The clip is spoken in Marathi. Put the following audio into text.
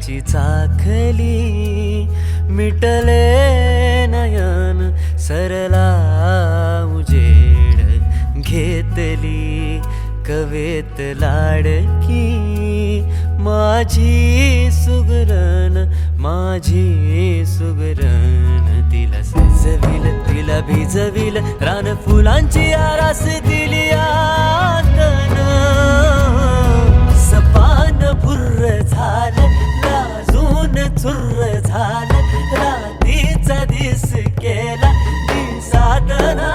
रागाची चाखली, मिटले नयन सरला उजेड घेतली, कवेत लाडकी माझी सुगरण, माझी सुगरण. तिला सजविल, तिला भिजविल, रान फुलांची आरास दिली आतन. सपान भुर्र झालं, लाजून चुर्र झालं, रात्रीचा दिस केला ती साधना.